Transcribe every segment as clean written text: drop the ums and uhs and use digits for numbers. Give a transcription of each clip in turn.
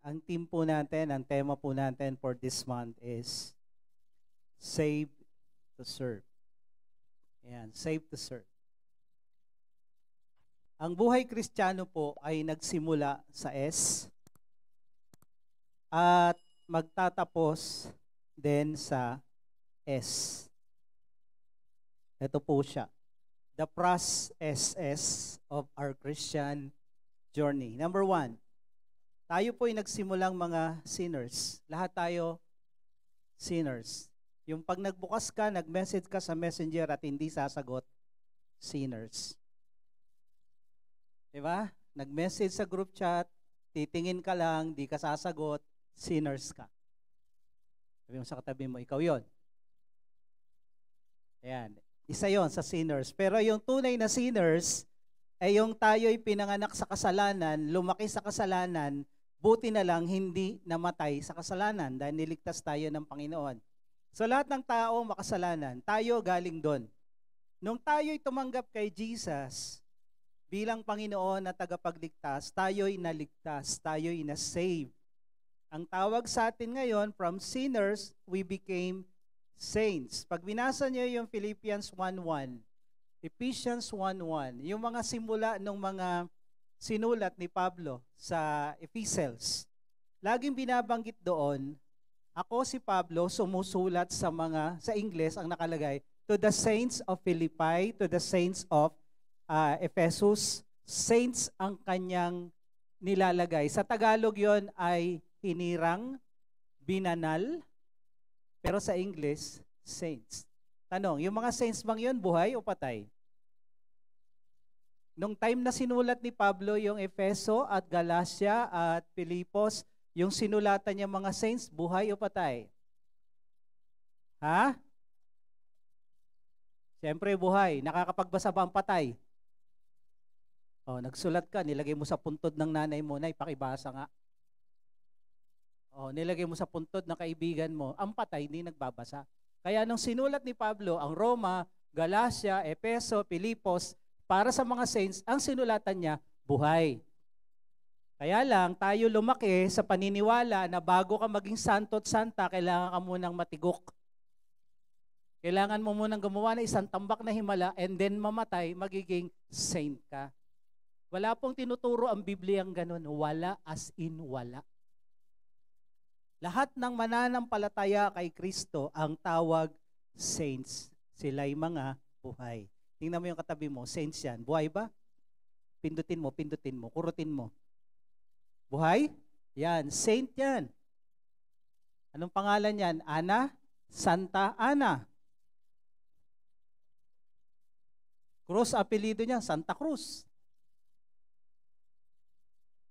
ang team po natin, ang tema po natin for this month is Save to Serve. Ayan, Save to Serve. Ang buhay Kristiyano po ay nagsimula sa S at magtatapos din sa S. Ito po siya. The process of our Christian journey. Number 1, tayo po ay nagsimulang mga sinners. Lahat tayo sinners. Yung pag nagbukas ka, nag-message ka sa messenger at hindi sasagot, sinners. Diba? Nag-message sa group chat, titingin ka lang, di ka sasagot, sinners ka. Sabi mo sa katabi mo, ikaw yon. Ayan. Isa yon sa sinners. Pero yung tunay na sinners, ay yung tayo'y pinanganak sa kasalanan, lumaki sa kasalanan, buti na lang hindi namatay sa kasalanan dahil niligtas tayo ng Panginoon. So lahat ng tao makasalanan, tayo galing doon. Nung tayo'y tumanggap kay Jesus bilang Panginoon na tagapagligtas, tayo'y naligtas, tayo'y na-save. Ang tawag sa atin ngayon, from sinners, we became saints. Pag binasa niyo yung Philippians 1:1, Ephesians 1:1, yung mga simula ng mga sinulat ni Pablo sa Epistles, laging binabanggit doon, ako si Pablo sumusulat sa Ingles ang nakalagay, to the saints of Philippi, to the saints of Ephesus, saints ang kanyang nilalagay. Sa Tagalog yon ay hinirang, binanal, pero sa English, saints. Tanong, yung mga saints bang yun, buhay o patay? Nung time na sinulat ni Pablo yung Efeso at Galacia at Filipos, yung sinulatan niya mga saints, buhay o patay? Ha? Siyempre buhay. Nakakapagbasa ba ang patay? Oh, nagsulat ka, nilagay mo sa puntod ng nanay mo, na ipakibasa nga. Oh, nilagay mo sa puntod ng kaibigan mo, ang patay hindi nagbabasa. Kaya nung sinulat ni Pablo ang Roma, Galacia, Efeso, Filipos, para sa mga saints, ang sinulatan niya, buhay. Kaya lang, tayo lumaki sa paniniwala na bago ka maging santo at santa, kailangan ka munang matigok. Kailangan mo munang gumawa ng isang tambak na himala and then mamatay, magiging saint ka. Wala pong tinuturo ang Bibliyang ganun. Wala as in wala. Lahat ng mananampalataya kay Kristo ang tawag saints. Sila'y mga buhay. Tingnan mo yung katabi mo, saints yan. Buhay ba? Pindutin mo, kurutin mo. Buhay? Yan, saint yan. Anong pangalan yan? Ana? Santa Ana. Cruz, apelido niya, Santa Cruz.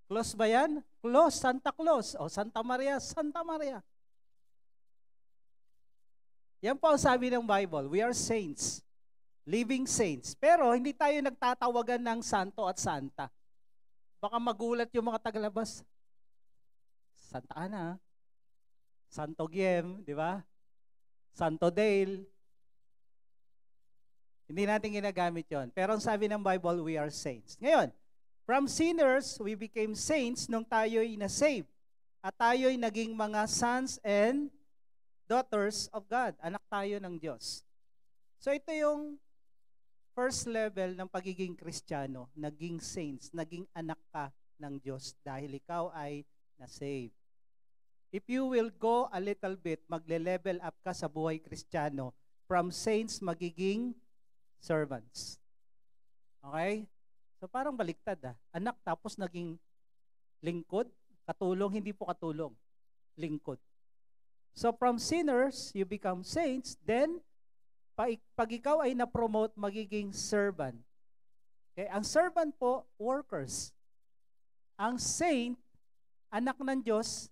Claus ba yan? Claus, Santa Claus. O Santa Maria, Santa Maria. Yan po ang sabi ng Bible. We are saints. Living saints. Pero hindi tayo nagtatawagan ng santo at santa. Baka magulat yung mga tagalabas. Santa Ana. Santo Guiem, di ba? Santo Dale. Hindi natin ginagamit yon. Pero ang sabi ng Bible, we are saints. Ngayon, from sinners, we became saints nung tayo'y na-save. At tayo'y naging mga sons and daughters of God. Anak tayo ng Diyos. So ito yung first level ng pagiging Kristiyano, naging saints, naging anak ka ng Diyos dahil ikaw ay na-save. If you will go a little bit, magle-level up ka sa buhay Kristiyano, from saints magiging servants. Okay? So parang baliktad Anak tapos naging lingkod, katulong, hindi po katulong. Lingkod. So from sinners, you become saints, then pag ikaw ay na-promote, magiging servant. Okay? Ang servant po, workers. Ang saint, anak ng Diyos,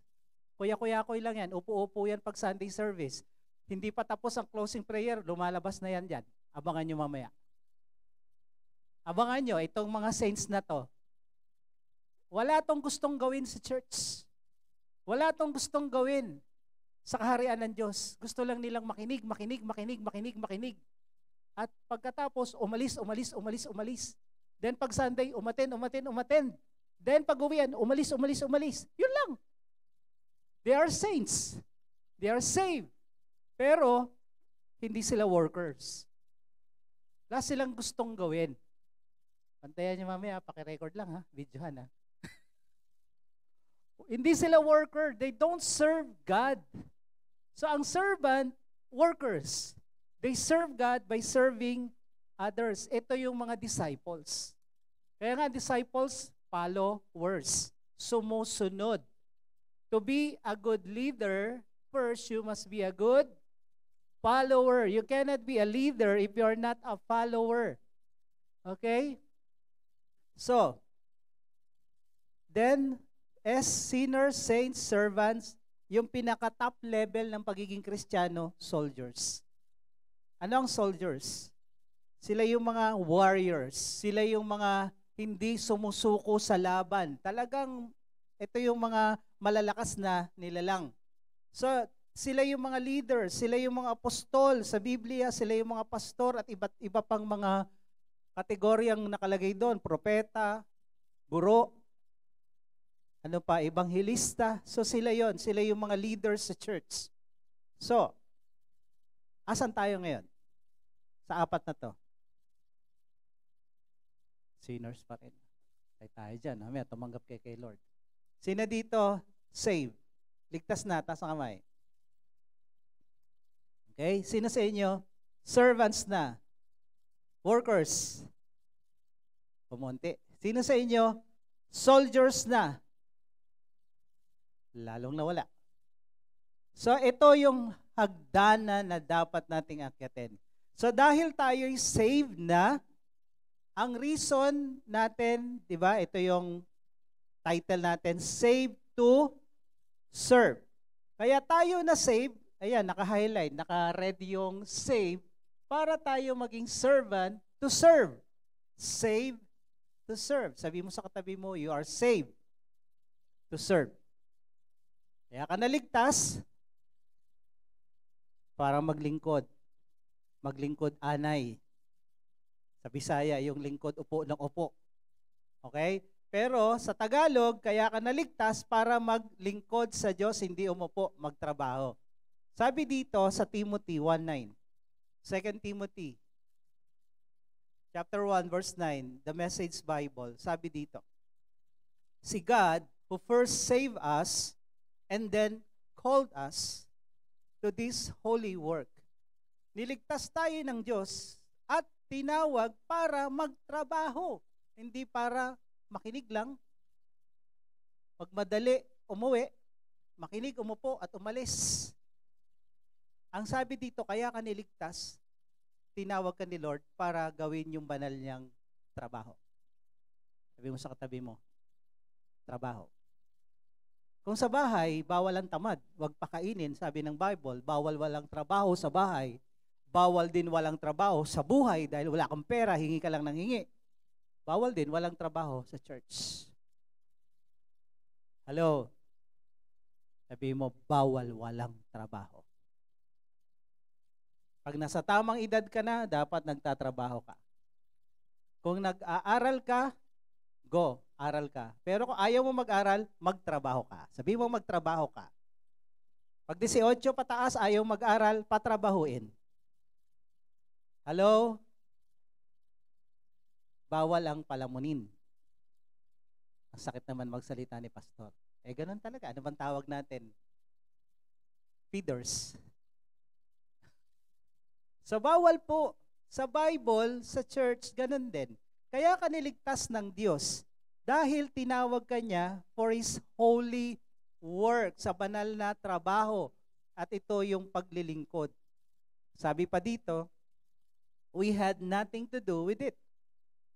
kuya-kuya-kuy lang yan, upo-upo yan pag Sunday service. Hindi pa tapos ang closing prayer, lumalabas na yan dyan. Abangan nyo mamaya. Abangan nyo, itong mga saints na to, wala tong gustong gawin sa church. Wala tong gustong gawin sa kaharian ng Diyos. Gusto lang nilang makinig. At pagkatapos, umalis. Then pag Sunday, umattend. Then pag uwian, umalis. Yun lang. They are saints. They are saved. Pero, hindi sila workers. Wala silang gustong gawin. Pantayan niyo mamaya, pakirecord lang ha, videohan ha. Hindi sila worker. They don't serve God. So ang servant, workers. They serve God by serving others. Ito yung mga disciples. Kaya nga disciples, followers. Sumusunod. To be a good leader, first you must be a good follower. You cannot be a leader if you are not a follower. Okay? So, then, as sinners, saints, servants, yung pinaka-top level ng pagiging Kristiyano, soldiers. Ano ang soldiers? Sila yung mga warriors. Sila yung mga hindi sumusuko sa laban. Talagang, ito yung mga malalakas na nilalang. So, sila yung mga leaders, sila yung mga apostol sa Biblia, sila yung mga pastor at iba't iba pang mga kategoryang nakalagay doon. Propeta, guro, ano pa, ebanghelista. So sila yon, sila yung mga leaders sa church. So, asan tayo ngayon? Sa apat na to. Sinners pa rin. Ay tayo dyan. Mamaya, tumanggap kay Lord. Sino dito? Save. Ligtas na, taas ang kamay. Okay? Sino sa inyo? Servants na. Workers. Pumunti. Sino sa inyo? Soldiers na. Lalong nawala. So, ito yung hagdanan na dapat nating akyatin. So, dahil tayo'y saved na, ang reason natin, di ba, ito yung title natin, Save to Serve. Kaya tayo na save, ayan, naka-highlight, naka-red yung save, para tayo maging servant to serve. Save to serve. Sabi mo sa katabi mo, you are saved to serve. Kaya ka naligtas para maglingkod. Maglingkod anay. Sa Bisaya, yung lingkod upo ng upo. Okay? Pero sa Tagalog, kaya ka naligtas para maglingkod sa Diyos, hindi umupo, magtrabaho. Sabi dito sa Timothy 1:9. 2 Timothy chapter 1 verse 9, the Message Bible. Sabi dito, si God who first saved us and then called us to this holy work. Niligtas tayo ng Diyos at tinawag para magtrabaho, hindi para makinig lang, magmadali, umuwi, makinig, umupo at umalis. Ang sabi dito, kaya ka niligtas, tinawag ka ni Lord para gawin yung banal niyang trabaho. Sabi mo sa katabi mo, trabaho. Kung sa bahay, bawal ang tamad, huwag pakainin, sabi ng Bible, bawal walang trabaho sa bahay, bawal din walang trabaho sa buhay dahil wala kang pera, hingi ka lang ng hingi. Bawal din walang trabaho sa church. Hello? Sabi mo, bawal walang trabaho. Pag nasa tamang edad ka na, dapat nagtatrabaho ka. Kung nag-aaral ka, go, aral ka. Pero kung ayaw mo mag-aral, magtrabaho ka. Sabi mo magtrabaho ka. Pag 18 pataas, ayaw mag-aral, patrabahuin. Hello? Bawal ang palamunin. Ang sakit naman magsalita ni pastor. Ganun talaga. Ano bang tawag natin? Feeders. So bawal po. Sa Bible, sa church, ganun din. Kaya ka niligtas ng Diyos dahil tinawag ka niya for His holy work, sa banal na trabaho. At ito yung paglilingkod. Sabi pa dito, we had nothing to do with it.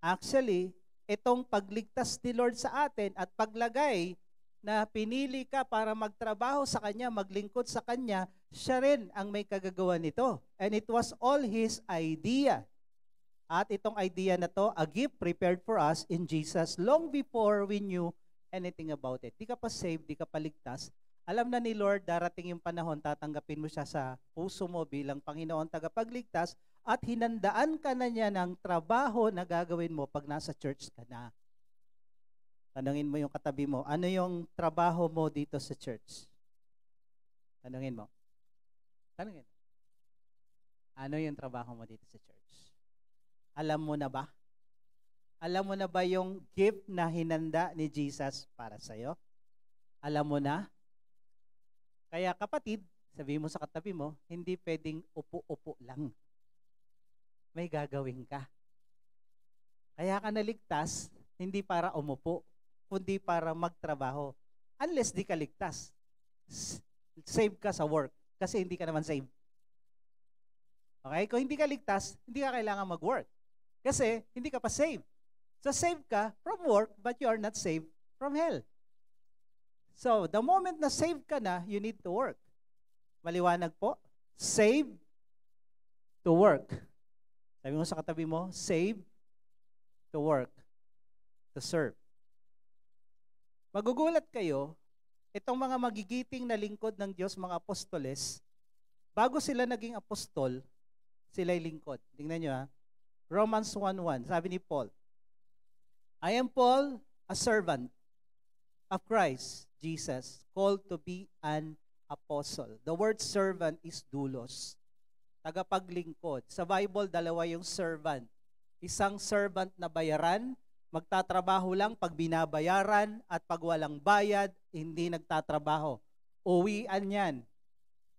Actually, itong pagligtas ni Lord sa atin at paglagay na pinili ka para magtrabaho sa Kanya, maglingkod sa Kanya, siya rin ang may kagagawa nito. And it was all His idea. At itong idea na to, a gift prepared for us in Jesus long before we knew anything about it. Di ka pa saved, di ka pa ligtas. Alam na ni Lord, darating yung panahon, tatanggapin mo siya sa puso mo bilang Panginoon tagapagligtas at hinandaan ka na niya ng trabaho na gagawin mo pag nasa church ka na. Tanungin mo yung katabi mo, ano yung trabaho mo dito sa church? Tanungin mo. Tanungin. Ano yung trabaho mo dito sa church? Alam mo na ba? Alam mo na ba yung gift na hinanda ni Jesus para sa'yo? Alam mo na? Kaya kapatid, sabihin mo sa katabi mo, hindi pwedeng upo-upo lang. May gagawin ka. Kaya ka naligtas, hindi para umupo, kundi para magtrabaho. Unless di ka ligtas. Save ka sa work, kasi hindi ka naman save. Okay? Kung hindi ka ligtas, hindi ka kailangan mag-work. Kasi hindi ka pa save. So save ka from work, but you are not saved from hell. So the moment na save ka na, you need to work. Maliwanag po? Save to work. Sabi mo sa katabi mo, save to work, to serve. Magugulat kayo, itong mga magigiting na lingkod ng Diyos, mga apostoles, bago sila naging apostol, sila'y lingkod. Tingnan nyo ha. Romans 1:1, sabi ni Paul, I am Paul, a servant of Christ Jesus, called to be an apostle. The word servant is doulos, tagapaglingkod. Sa Bible, dalawa yung servant. Isang servant na bayaran, magtatrabaho lang pag binabayaran, at pag walang bayad, hindi nagtatrabaho. Uwian yan.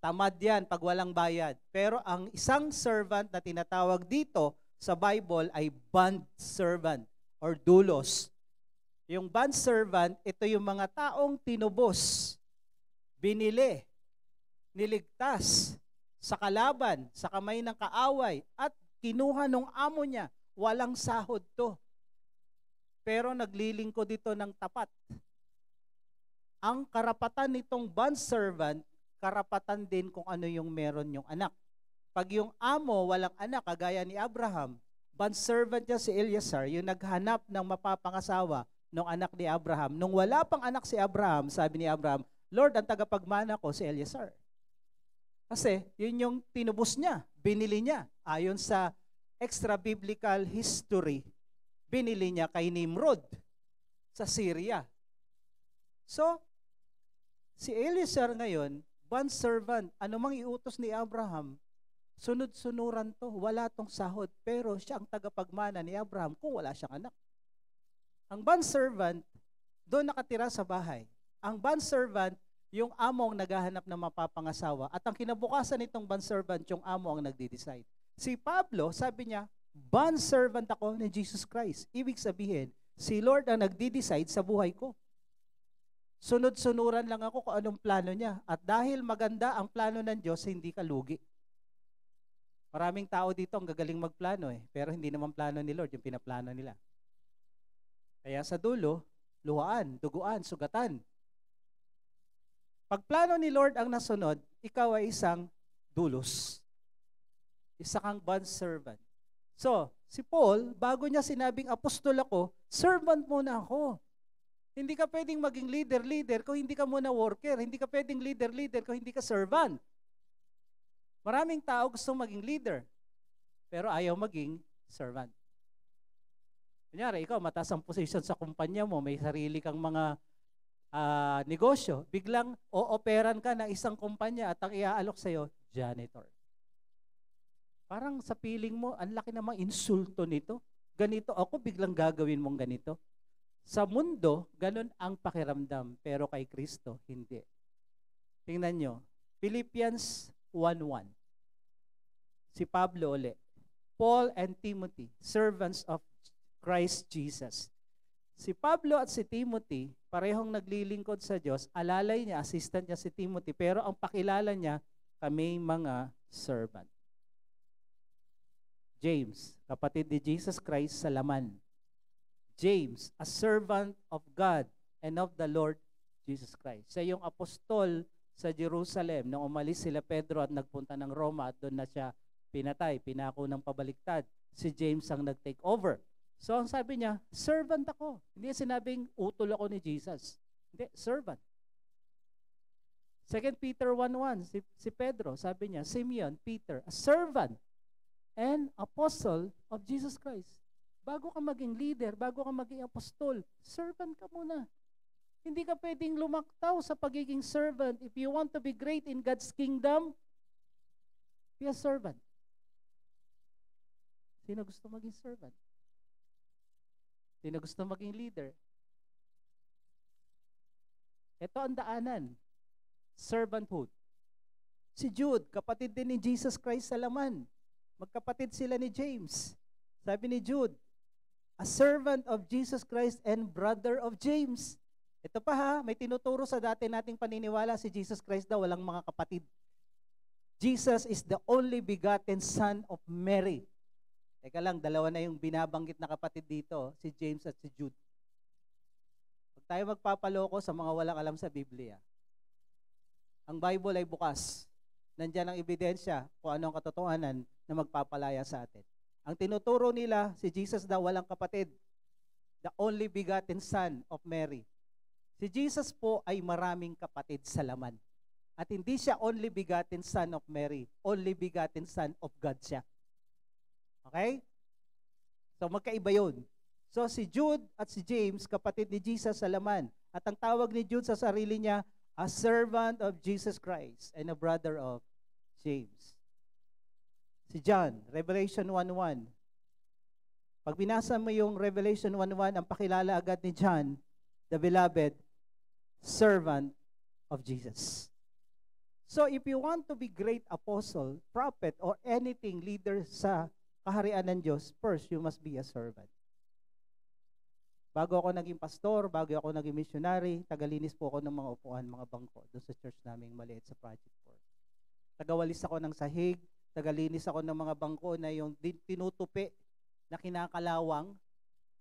Tamad yan pag walang bayad. Pero ang isang servant na tinatawag dito sa Bible ay bond servant or doulos. Yung bond servant, ito yung mga taong tinubos, binili, niligtas sa kalaban, sa kamay ng kaaway, at kinuha ng amo niya. Walang sahod to. Pero naglilingkod dito ng tapat. Ang karapatan nitong bond servant, karapatan din kung ano yung meron yung anak. Pag yung amo walang anak, kagaya ni Abraham, bond servant niya si Eliezer, yung naghanap ng mapapangasawa ng anak ni Abraham. Nung wala pang anak si Abraham, sabi ni Abraham, Lord, ang tagapagmana ko si Eliezer. Kasi yun yung tinubos niya, binili niya. Ayon sa extra-biblical history, binili niya kay Nimrod sa Syria. So, si Eliezer ngayon, bond servant, anumang iutos ni Abraham, sunod-sunuran to, wala tong sahod, pero siya ang tagapagmana ni Abraham kung wala siyang anak. Ang bond servant, doon nakatira sa bahay. Ang bond servant, yung amo ang naghahanap ng mapapangasawa, at ang kinabukasan nitong bond servant, yung amo ang nagde-decide. Si Pablo, sabi niya, bond servant ako ni Jesus Christ. Ibig sabihin, si Lord ang nagde-decide sa buhay ko. Sunod-sunuran lang ako kung anong plano niya. At dahil maganda ang plano ng Diyos, hindi ka lugi. Maraming tao dito ang gagaling magplano pero hindi naman plano ni Lord yung pinaplano nila. Kaya sa dulo, luhaan, duguan, sugatan. Pag plano ni Lord ang nasunod, ikaw ay isang dulos. Isa kang bond servant. So, si Paul, bago niya sinabing apostol ako, servant muna ako. Hindi ka pwedeng maging leader kung hindi ka muna worker. Hindi ka pwedeng leader kung hindi ka servant. Maraming tao gustong maging leader, pero ayaw maging servant. Kunyari, ikaw, mataas ang position sa kumpanya mo, may sarili kang mga negosyo, biglang o-operan ka ng isang kumpanya at ang iaalok sa'yo, janitor. Parang sa feeling mo, ang laki namang insulto nito. Ganito ako, biglang gagawin mong ganito. Sa mundo, ganun ang pakiramdam, pero kay Kristo, hindi. Tingnan nyo, Philippians 1:1. Si Pablo uli. Paul and Timothy, servants of Christ Jesus. Si Pablo at si Timothy, parehong naglilingkod sa Diyos. Alalay niya, assistant niya si Timothy, pero ang pakilala niya, kami mga servant. James, kapatid ni Jesus Christ sa laman. James, a servant of God and of the Lord Jesus Christ. Siya yung apostol sa Jerusalem nung umalis sila Pedro at nagpunta ng Roma at doon na siya pinatay, pinako ng pabaliktad. Si James ang nag-take over. So ang sabi niya, servant ako. Hindi sinabing utol ako ni Jesus. Hindi, servant. 2 Peter 1:1, si Pedro, sabi niya, Simeon, Peter, a servant and apostle of Jesus Christ. Bago ka maging leader, bago ka maging apostol, servant ka muna. Hindi ka pwedeng lumaktaw sa pagiging servant. If you want to be great in God's kingdom, be a servant. Sino gusto maging servant? Sino gusto maging leader? Ito ang daanan. Servanthood. Si Jude, kapatid din ni Jesus Christ sa laman. Magkapatid sila ni James. Sabi ni Jude, a servant of Jesus Christ and brother of James. Ito pa ha, may tinuturo sa dati nating paniniwala, si Jesus Christ daw walang mga kapatid. Jesus is the only begotten Son of Mary. Teka lang, dalawa na yung binabanggit na kapatid dito, si James at si Jude. Huwag tayo magpapaloko sa mga walang alam sa Biblia. Ang Bible ay bukas. Nandiyan ang ebidensya kung ano ang katotohanan na magpapalaya sa atin. Ang tinuturo nila, si Jesus daw walang kapatid. The only begotten Son of Mary. Si Jesus po ay maraming kapatid sa laman. At hindi siya only begotten Son of Mary. Only begotten Son of God siya. Okay? So magkaiba yun. So si Jude at si James, kapatid ni Jesus sa laman. At ang tawag ni Jude sa sarili niya, a servant of Jesus Christ and a brother of James. Si John, Revelation 1:1. Pag binasa mo yung Revelation 1:1, ang pakilala agad ni John, the beloved servant of Jesus. So if you want to be great apostle, prophet, or anything leader sa kaharian ng Diyos, first you must be a servant. Bago ako naging pastor, bago ako naging missionary, tagalinis po ako ng mga upuan, mga bangko doon sa church naming maliit sa Project 4. Tagawalis ako ng sahig, tagalinis ako ng mga bangko na yung tinutupi na kinakalawang,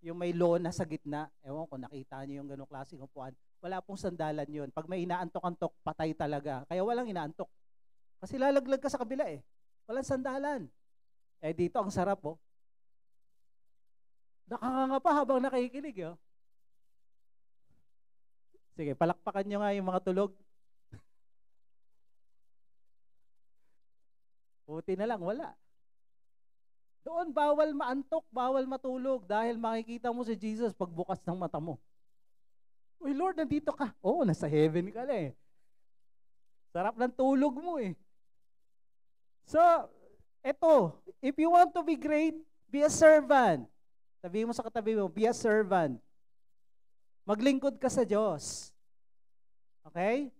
yung may lona sa gitna. Ewan ko, nakita niyo yung ganong klaseng upuan. Wala pong sandalan yun. Pag may inaantok-antok, patay talaga. Kaya walang inaantok. Kasi lalaglag ka sa kabila eh. Walang sandalan. Eh dito, ang sarap oh. Nakakanga pa habang nakikinig oh. Sige, palakpakan nyo nga yung mga tulog. Buti na lang, wala. Doon, bawal maantok, bawal matulog dahil makikita mo si Jesus pagbukas ng mata mo. Uy Lord, nandito ka. Oo, nasa heaven ka na eh. Sarap ng tulog mo eh. So, eto, if you want to be great, be a servant. Sabihin mo sa katabi mo, be a servant. Maglingkod ka sa Diyos. Okay?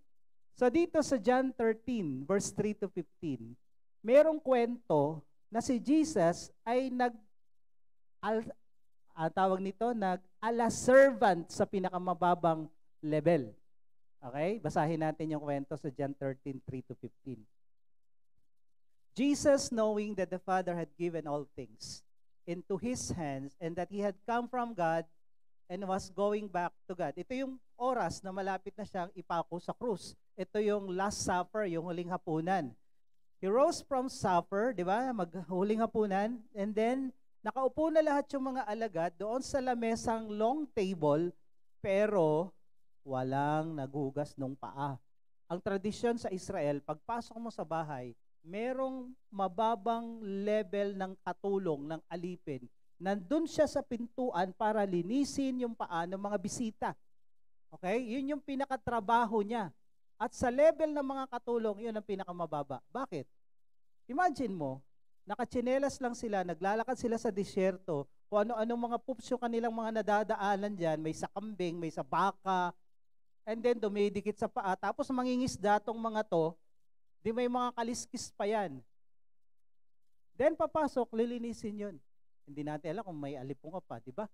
So dito sa John 13, verse 3 to 15, merong kwento na si Jesus ay nag-ala servant sa pinakamababang level. Okay? Basahin natin yung kwento sa John 13, 3 to 15. Jesus, knowing that the Father had given all things into His hands and that He had come from God and was going back to God. Ito yung oras na malapit na siyang ipako sa krus. Ito yung Last Supper, yung huling hapunan. He rose from supper, di ba? Maghuling hapunan. And then, nakaupo na lahat yung mga alagad doon sa lamesang long table, pero walang naghugas ng paa. Ang tradisyon sa Israel, pagpasok mo sa bahay, merong mababang level ng katulong ng alipin. Nandun siya sa pintuan para linisin yung paa ng mga bisita. Okay? Yun yung pinakatrabaho niya. At sa level ng mga katulong, yun ang pinakamababa. Bakit? Imagine mo, nakatsinelas lang sila, naglalakad sila sa disyerto, kung ano-anong mga poops yung kanilang mga nadadaanan dyan, may sa kambing, may sa baka, and then dumidikit sa paa, tapos mangingisda tong mga to, di may mga kaliskis pa yan. Then papasok, lilinisin yun. Hindi natin alam kung may alipong pa, di ba?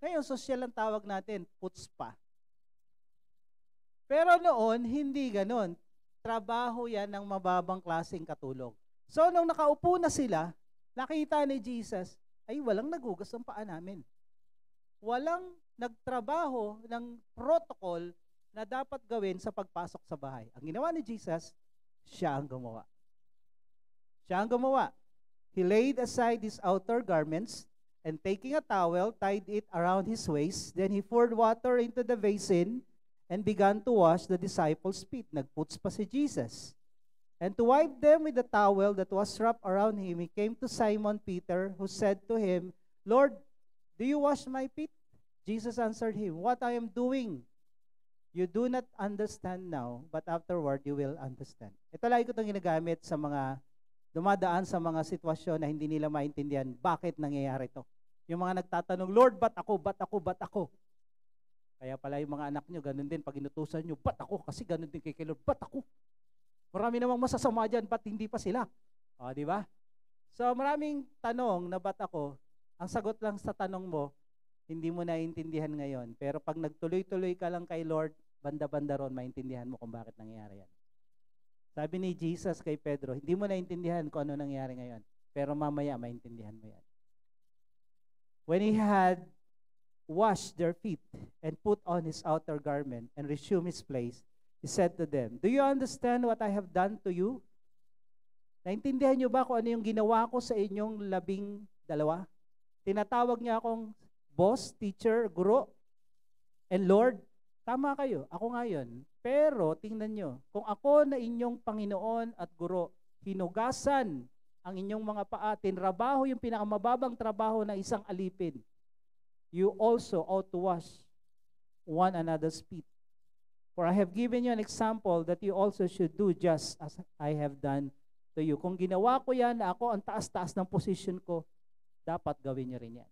Ngayon, social ang tawag natin, puts pa. Pero noon, hindi ganon. Trabaho yan ng mababang klaseng katulong. So, nung nakaupo na sila, nakita ni Jesus, ay walang nagugas ng paa namin. Walang nagtrabaho ng protocol na dapat gawin sa pagpasok sa bahay. Ang ginawa ni Jesus, siya ang gumawa. Siya ang gumawa. He laid aside his outer garments and taking a towel, tied it around his waist. Then he poured water into the basin and began to wash the disciples' feet. Nagputs pa si Jesus. And to wipe them with the towel that was wrapped around him, he came to Simon Peter, who said to him, Lord, do you wash my feet? Jesus answered him, what I am doing, You do not understand now, but afterward you will understand. Ito lagi ko itong ginagamit sa mga dumadaan sa mga sitwasyon na hindi nila maintindihan bakit nangyayari ito. Yung mga nagtatanong, Lord, ba't ako, ba't ako, ba't ako? Kaya pala yung mga anak nyo, ganun din, pag inutusan nyo, ba't ako? Kasi ganun din kay Lord, ba't ako? Marami namang masasama dyan, ba't hindi pa sila? O, di ba? So, maraming tanong na ba't ako, ang sagot lang sa tanong mo, hindi mo naiintindihan ngayon. Pero pag nagtuloy-tuloy ka lang kay Lord, banda-banda ron, maintindihan mo kung bakit nangyayari yan. Sabi ni Jesus kay Pedro, hindi mo naiintindihan kung ano nangyayari ngayon. Pero mamaya, maintindihan mo yan. When he had washed their feet and put on his outer garment and resumed his place, he said to them, do you understand what I have done to you? Naintindihan niyo ba kung ano yung ginawa ko sa inyong 12? Tinatawag niya akong boss, teacher, guro, and Lord. Tama kayo, ako nga yun. Pero tingnan nyo, kung ako na inyong Panginoon at guro, hinugasan ang inyong mga paa, tinrabaho yung pinakamababang trabaho ng isang alipin, you also ought to wash one another's feet. For I have given you an example that you also should do just as I have done to you. Kung ginawa ko yan, na ako ang taas-taas ng position ko, dapat gawin nyo rin yan.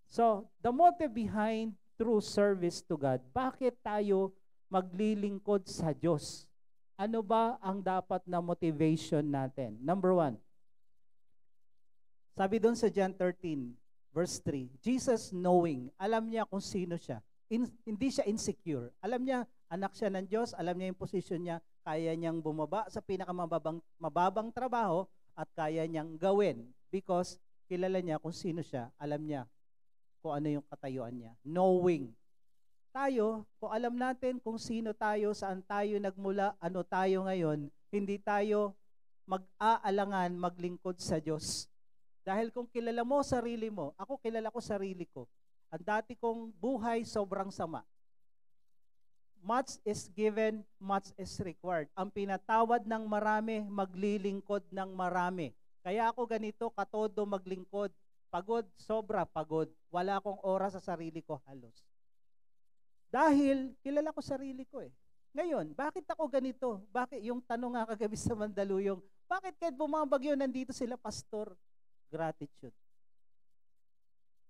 So, the motive behind true service to God, bakit tayo maglilingkod sa Diyos? Ano ba ang dapat na motivation natin? Number 1, sabi doon sa John 13, verse 3, Jesus knowing, alam niya kung sino siya. Hindi siya insecure. Alam niya, anak siya ng Diyos, alam niya yung position niya, kaya niyang bumaba sa pinakamababang trabaho at kaya niyang gawin because kilala niya kung sino siya, alam niya kung ano yung katayuan niya. Knowing. Tayo, kung alam natin kung sino tayo, saan tayo nagmula, ano tayo ngayon, hindi tayo mag-aalangan maglingkod sa Diyos. Dahil kung kilala mo sarili mo, ako kilala ko sarili ko, ang dati kong buhay sobrang sama. Much is given, much is required. Ang pinatawad ng marami, maglilingkod ng marami. Kaya ako ganito, katodo maglingkod. Pagod, sobra pagod. Wala akong oras sa sarili ko halos. Dahil kilala ko sarili ko eh. Ngayon, bakit ako ganito? Bakit yung tanong nga kagabi sa Mandaluyong, bakit kahit bumabagyo nandito sila, pastor? Gratitude.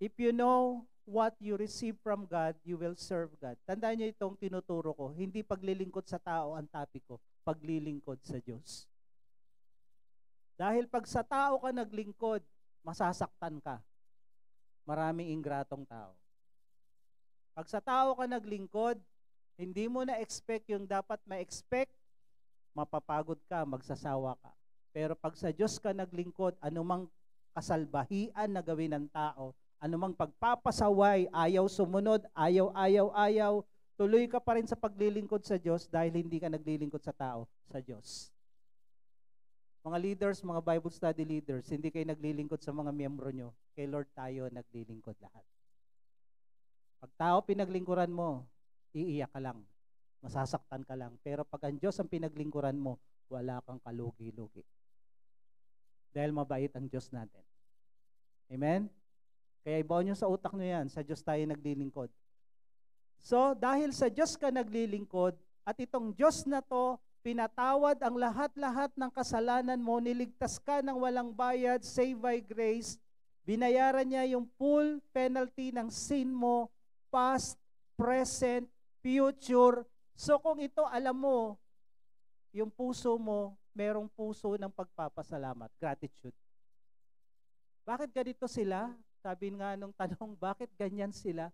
If you know what you receive from God, you will serve God. Tandaan niyo itong tinuturo ko. Hindi paglilingkod sa tao ang topic ko, paglilingkod sa Diyos. Dahil pag sa tao ka naglingkod, masasaktan ka. Maraming ingratong tao. Pag sa tao ka naglingkod, hindi mo na-expect yung dapat ma-expect, mapapagod ka, magsasawa ka. Pero pag sa Diyos ka naglingkod, anumang kasalbahian na gawin ng tao, anumang pagpapasaway, ayaw sumunod, ayaw, tuloy ka pa rin sa paglilingkod sa Diyos dahil hindi ka naglilingkod sa tao, sa Diyos. Mga leaders, mga Bible study leaders, hindi kayo naglilingkod sa mga miyembro nyo, kay Lord tayo naglilingkod lahat. Pag tao pinaglingkuran mo, iiyak ka lang, masasaktan ka lang. Pero pag ang Diyos ang pinaglingkuran mo, wala kang kalugi-lugi. Dahil mabait ang Diyos natin. Amen? Kaya ibaw nyo sa utak nyo yan, sa Diyos tayo naglilingkod. So, dahil sa Diyos ka naglilingkod, at itong Diyos na to, pinatawad ang lahat-lahat ng kasalanan mo, niligtas ka ng walang bayad, save by grace, binayaran niya yung full penalty ng sin mo, past, present, future. So kung ito alam mo, yung puso mo, merong puso ng pagpapasalamat, gratitude. Bakit ganito sila? Sabi nga nung tanong, bakit ganyan sila?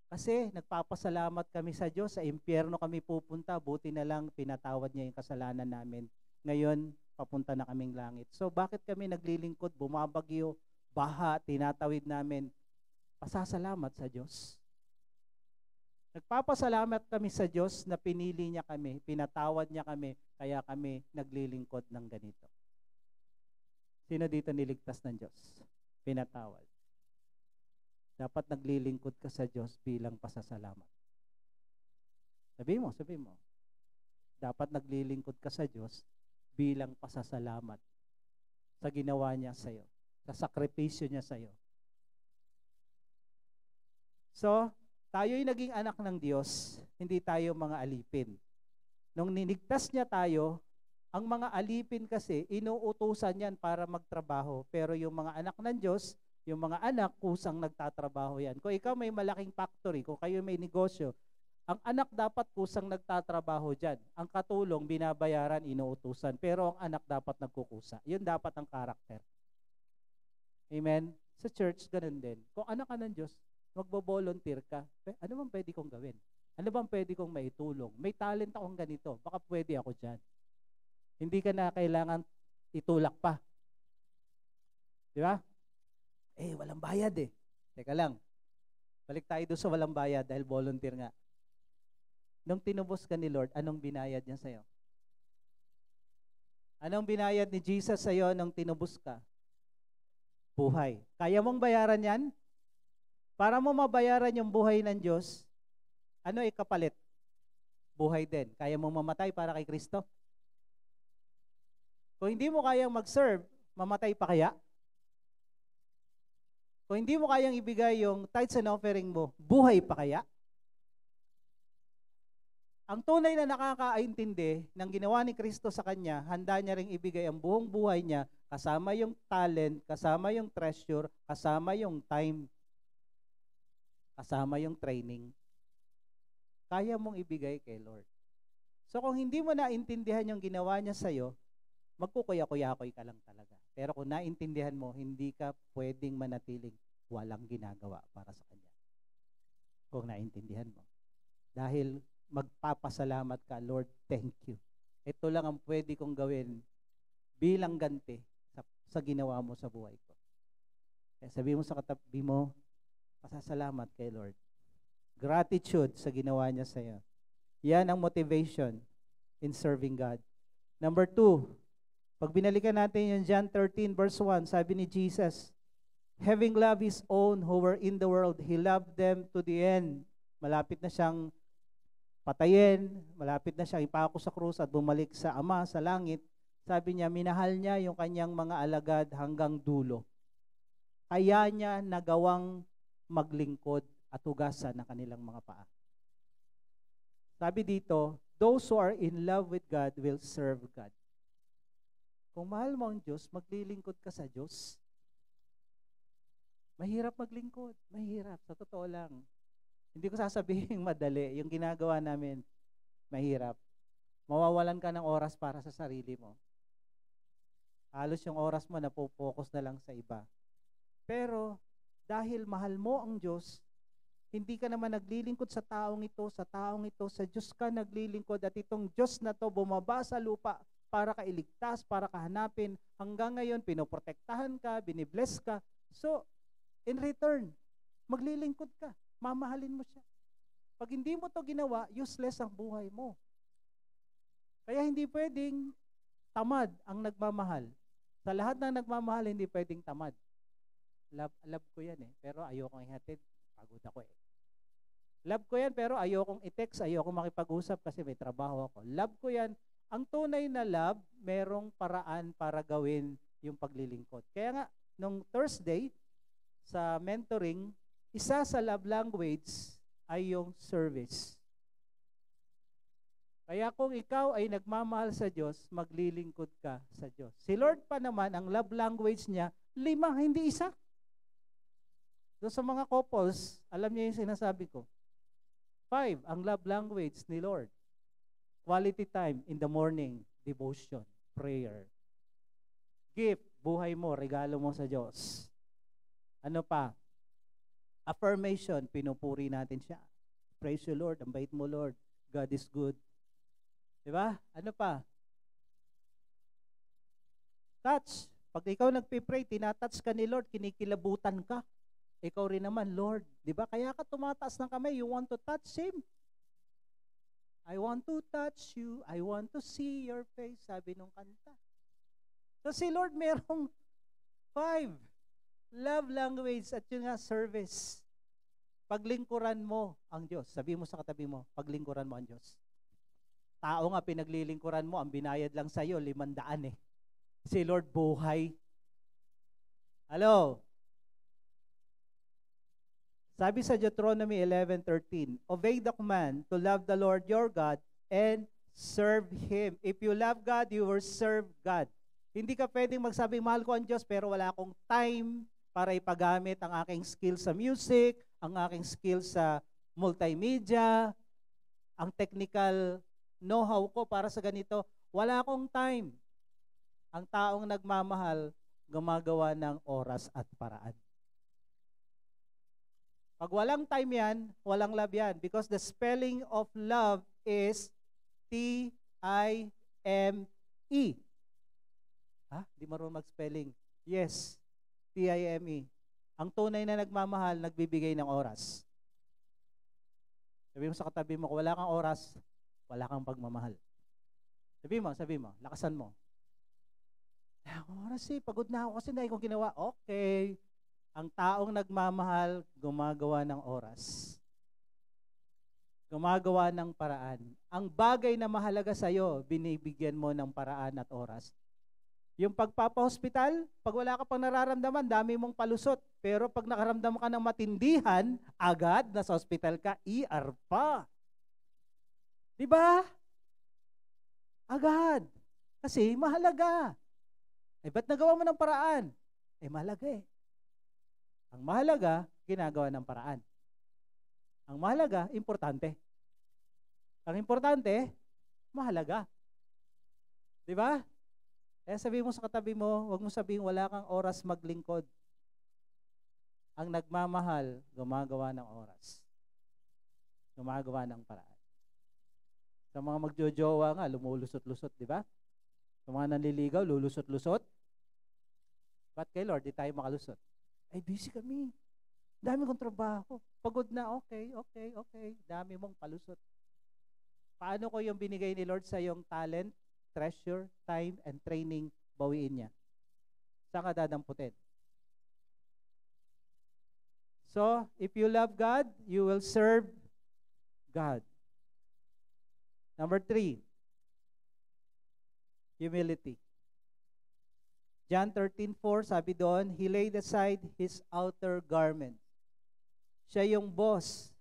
Kasi nagpapasalamat kami sa Diyos, sa impyerno kami pupunta, buti na lang pinatawad niya yung kasalanan namin. Ngayon, papunta na kaming langit. So bakit kami naglilingkod, bumabagyo, baha, tinatawid namin? Pasasalamat sa Diyos. Nagpapasalamat kami sa Diyos na pinili niya kami, pinatawad niya kami, kaya kami naglilingkod ng ganito. Sino dito niligtas ng Diyos? Pinatawad. Dapat naglilingkod ka sa Diyos bilang pasasalamat. Sabi mo. Dapat naglilingkod ka sa Diyos bilang pasasalamat sa ginawa niya sa iyo, sa sakripisyo niya sa iyo. So, tayo'y naging anak ng Diyos hindi tayo mga alipin. Nung niligtas niya tayo, ang mga alipin kasi, inuutusan yan para magtrabaho. Pero yung mga anak ng Diyos, yung mga anak, kusang nagtatrabaho yan. Kung ikaw may malaking factory, kung kayo may negosyo, ang anak dapat kusang nagtatrabaho dyan. Ang katulong, binabayaran, inuutusan. Pero ang anak dapat nagkukusa. Yun dapat ang karakter. Amen? Sa church, ganun din. Kung anak ka ng Diyos, magbo-volunteer ka. Ano bang pwede kong gawin? Ano bang pwede kong maitulong? May talent akong ganito. Baka pwede ako dyan. Hindi ka na kailangan itulak pa. Di ba? Walang bayad eh. Teka lang. Balik tayo doon sa walang bayad dahil volunteer nga. Nung tinubos ka ni Lord, anong binayad niya sa'yo? Anong binayad ni Jesus sa'yo nung tinubos ka? Buhay. Kaya mong bayaran yan? Para mo mabayaran yung buhay ng Diyos, ano ikapalit? Buhay din. Kaya mong mamatay para kay Kristo? Kung hindi mo kayang mag-serve, mamatay pa kaya? Kung hindi mo kayang ibigay yung tithes and offering mo, buhay pa kaya? Ang tunay na nakakaintindi ng ginawa ni Kristo sa kanya, handa niya ring ibigay ang buong buhay niya, kasama yung talent, kasama yung treasure, kasama yung time, kasama yung training. Kaya mong ibigay kay Lord. So kung hindi mo naintindihan yung ginawa niya sa'yo, magkukuya-kuya-kuy ka lang talaga. Pero kung naintindihan mo, hindi ka pwedeng manatiling walang ginagawa para sa Kanya. Kung naintindihan mo. Dahil magpapasalamat ka, Lord, thank you. Ito lang ang pwede kong gawin bilang ganti sa ginawa mo sa buhay ko. Kaya sabi mo sa katabi mo, pasasalamat kay Lord. Gratitude sa ginawa niya sa iyo. Yan ang motivation in serving God. Number 2, pag binalikan natin yung John 13 verse 1, sabi ni Jesus, having loved His own who were in the world, He loved them to the end. Malapit na siyang patayin, malapit na siyang ipako sa krus at bumalik sa Ama, sa langit. Sabi niya, minahal niya yung kanyang mga alagad hanggang dulo. Kaya niya nagawang maglingkod at hugasan ng kanilang mga paa. Sabi dito, those who are in love with God will serve God. Kung mahal mo ang Diyos, maglilingkod ka sa Diyos. Mahirap maglingkod. Mahirap. Sa totoo lang. Hindi ko sasabihin madali. Yung ginagawa namin, mahirap. Mawawalan ka ng oras para sa sarili mo. Halos yung oras mo, napopokus na lang sa iba. Pero, dahil mahal mo ang Diyos, hindi ka naman naglilingkod sa taong ito, sa Diyos ka naglilingkod at itong Diyos na to bumaba sa lupa para ka iligtas, para ka hanapin. Hanggang ngayon, pinoprotektahan ka, binibless ka. So, in return, maglilingkod ka. Mamahalin mo siya. Pag hindi mo to ginawa, useless ang buhay mo. Kaya hindi pwedeng tamad ang nagmamahal. Sa lahat ng nagmamahal, hindi pwedeng tamad. Love ko yan pero ayokong ihatid. Pagod ako Love ko yan, pero ayokong i-text, ayokong makipag-usap kasi may trabaho ako. Love ko yan. Ang tunay na love, merong paraan para gawin yung paglilingkod. Kaya nga, nung Thursday, sa mentoring, isa sa love language ay yung service. Kaya kung ikaw ay nagmamahal sa Diyos, maglilingkod ka sa Diyos. Si Lord pa naman, ang love language niya, 5, hindi isa. So sa mga couples, alam niyo yung sinasabi ko. 5, ang love language ni Lord. Quality time in the morning, devotion, prayer. Gift, buhay mo, regalo mo sa Diyos. Ano pa? Affirmation, pinupuri natin siya. Praise you, Lord. Ang bait mo, Lord. God is good. Diba? Ano pa? Touch. Pag ikaw nagpipray, tinatouch ka ni Lord, kinikilabutan ka. Ikaw rin naman, Lord. Diba? Kaya ka tumataas ng kamay, you want to touch Him. I want to touch you. I want to see your face. Sabi nung kanta. So si Lord merong 5 love language at yun nga service. Paglingkuran mo ang Diyos. Sabi mo sa katabi mo, paglingkuran mo ang Diyos. Tao nga pinaglilingkuran mo, ang binayad lang sa'yo, 500 Si Lord buhay. Hello? Sabi sa Deuteronomy 11:13, obey the command to love the Lord your God and serve Him. If you love God, you will serve God. Hindi ka pwedeng magsabing mahal ko ang Diyos pero wala akong time para ipagamit ang aking skill sa music, ang aking skill sa multimedia, ang technical know-how ko para sa ganito. Wala akong time. Ang taong nagmamahal, gumagawa ng oras at paraan. Pag walang time yan, walang love yan. Because the spelling of love is T-I-M-E. Ha? Di marunong mag-spelling. Yes, T-I-M-E. Ang tunay na nagmamahal, nagbibigay ng oras. Sabi mo sa katabi mo, kung wala kang oras, wala kang pagmamahal. Sabi mo, lakasan mo. Wala akong oras pagod na ako kasi dahil kong ginawa. Okay. Ang taong nagmamahal, gumagawa ng oras. Gumagawa ng paraan. Ang bagay na mahalaga sa'yo, binibigyan mo ng paraan at oras. Yung pagpapahospital, pag wala ka pang nararamdaman, dami mong palusot. Pero pag nakaramdam ka ng matindihan, agad nasa hospital ka, ER pa. Diba? Agad. Kasi mahalaga. Ba't nagawa mo ng paraan? Mahalaga Ang mahalaga, ginagawa ng paraan. Ang mahalaga, importante. Ang importante, mahalaga. Diba? Kaya sabihin mo sa katabi mo, huwag mo sabihin wala kang oras maglingkod. Ang nagmamahal, gumagawa ng oras. Gumagawa ng paraan. Sa mga magjojowa nga, lumulusot-lusot, di ba? Sa mga nanliligaw, lulusot-lusot. Ba't kay Lord, di tayo makalusot? Busy kami. Dami kong trabaho. Pagod na, okay. Dami mong palusot. Paano ko yung binigay ni Lord sa yung talent, treasure, time, and training, bawiin niya? Saan ka dadamputin? So, if you love God, you will serve God. Number 3, humility. John 13:4, sabi doon, He laid aside His outer garment. Siya yung boss,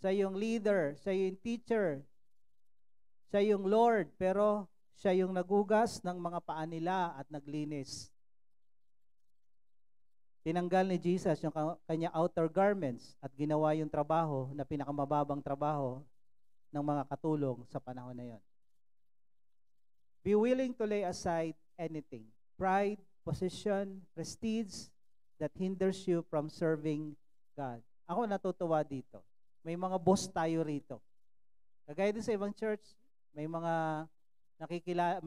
siya yung leader, siya yung teacher, siya yung Lord, pero siya yung nagugas ng mga paa nila at naglinis. Tinanggal ni Jesus yung kanya outer garments at ginawa yung trabaho na pinakamababang trabaho ng mga katulong sa panahon na yon. Be willing to lay aside anything. Pride, position, prestige that hinders you from serving God. Ako natutuwa dito. May mga boss tayo rito. Kagaya din sa ibang church, may mga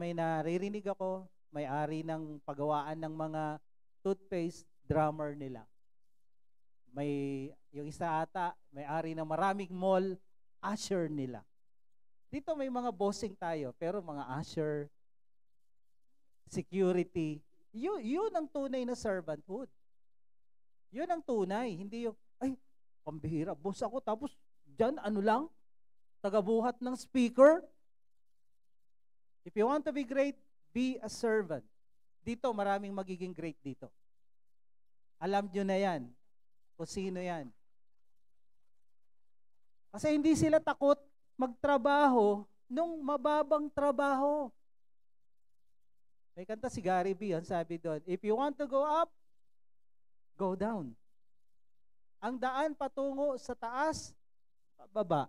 may naririnig ako, may-ari ng pagawaan ng mga toothpaste, drummer nila. May yung isa ata, may-ari ng maraming mall, usher nila. Dito may mga bossing tayo, pero mga usher, security, yun ang tunay na servanthood. Yun ang tunay, hindi yung, pambihira, boss ako, tapos dyan, tagabuhat ng speaker. If you want to be great, be a servant. Dito, maraming magiging great dito. Alam nyo na yan, kung sino yan. Kasi hindi sila takot magtrabaho nung mababang trabaho. May kanta si Gary B, sabi doon, if you want to go up, go down. Ang daan patungo sa taas, baba.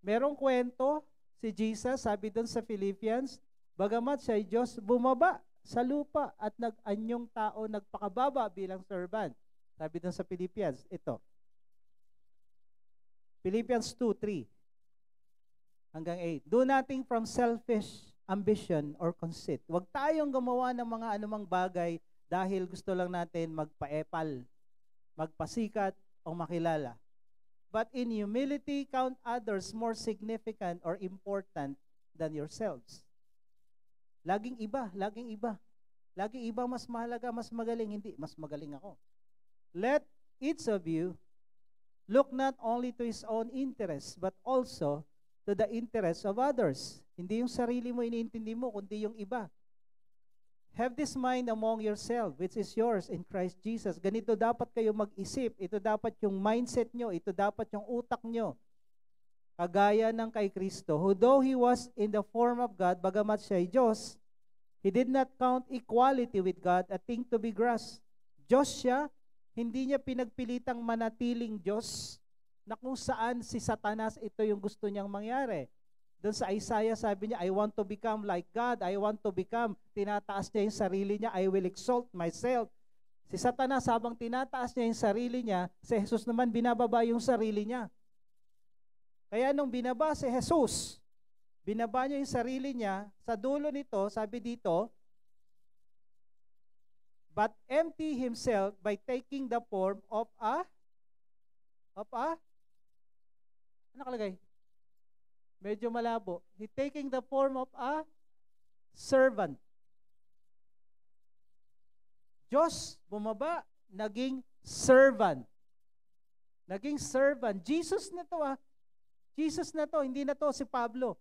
Merong kwento, si Jesus, sabi doon sa Philippians, bagamat siya ay Diyos, bumaba sa lupa at nag-anyong tao, nagpakababa bilang servant. Sabi doon sa Philippians, ito. Philippians 2:3 hanggang 8. Do nothing from selfish ambition or conceit. Huwag tayong gumawa ng mga anumang bagay dahil gusto lang natin magpaepal, magpasikat, o makilala. But in humility, count others more significant or important than yourselves. Laging iba. Laging iba mas mahalaga, mas magaling. Hindi, mas magaling ako. Let each of you look not only to his own interests, but also to the interests of others. Hindi yung sarili mo iniintindi mo, kundi yung iba. Have this mind among yourself, which is yours in Christ Jesus. Ganito dapat kayo mag-isip. Ito dapat yung mindset nyo. Ito dapat yung utak nyo. Kagaya ng kay Kristo, who though He was in the form of God, bagamat siya ay Diyos, He did not count equality with God a thing to be grasped. Diyos siya, hindi niya pinagpilitang manatiling Diyos na kung saan si Satanas ito yung gusto niyang mangyari. Doon sa Isaiah sabi niya, I want to become like God. I want to become. Tinataas niya yung sarili niya. I will exalt myself. Si Satanas habang tinataas niya yung sarili niya, si Jesus naman binababa yung sarili niya. Kaya nung binaba si Jesus, binaba niya yung sarili niya, sa dulo nito, sabi dito, but empty himself by taking the form of ano nakalagay? Medyo malabo. He taking the form of a servant. Diyos, bumaba, naging servant. Naging servant. Jesus na to Jesus na to, hindi na to si Pablo.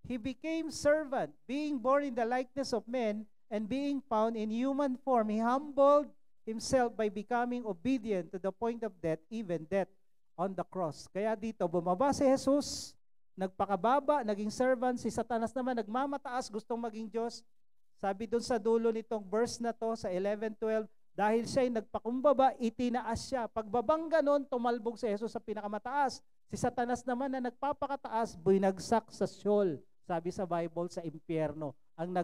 He became servant, being born in the likeness of men, and being found in human form, He humbled Himself by becoming obedient to the point of death, even death on the cross. Kaya dito, bumaba si Jesus, nagpakababa, naging servant. Si Satanas naman nagmamataas, gustong maging Diyos. Sabi doon sa dulo nitong verse na to, sa 11:12, dahil siya'y nagpakumbaba, itinaas siya. Pagbabang ganon, tumalbog si Jesus sa pinakamataas. Si Satanas naman na nagpapakataas, binagsak sa Sheol. Sabi sa Bible, sa impyerno. Ang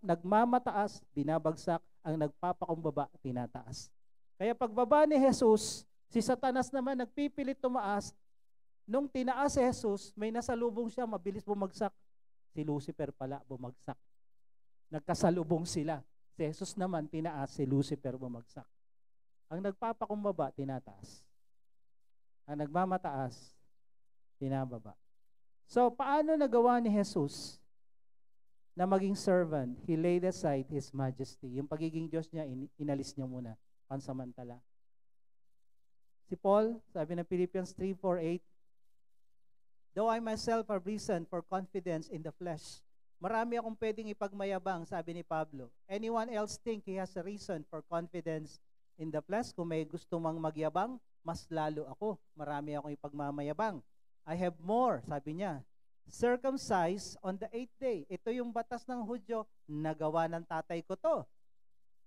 nagmamataas, binabagsak. Ang nagpapakumbaba, tinataas. Kaya pagbaba ni Jesus, si Satanas naman nagpipilit tumaas. Nung tinaas si Jesus, may nasalubong siya, mabilis bumagsak. Si Lucifer pala bumagsak. Nagkasalubong sila. Si Jesus naman tinaas, si Lucifer bumagsak. Ang nagpapakumbaba, tinataas. Ang nagmamataas, tinababa. So, paano nagawa ni Jesus na maging servant? He laid aside His majesty. Yung pagiging Diyos niya, inalis niya muna, pansamantala. Si Paul, sabi ng Philippians 3:4-8, though I myself have reason for confidence in the flesh. Marami akong pwedeng ipagmayabang, sabi ni Pablo. Anyone else think he has a reason for confidence in the flesh? Kung may gusto mang magyabang, mas lalo ako. Marami akong ipagmamayabang. I have more, sabi niya. Circumcised on the 8th day. Ito yung batas ng Hudyo, nagawa ng tatay ko to.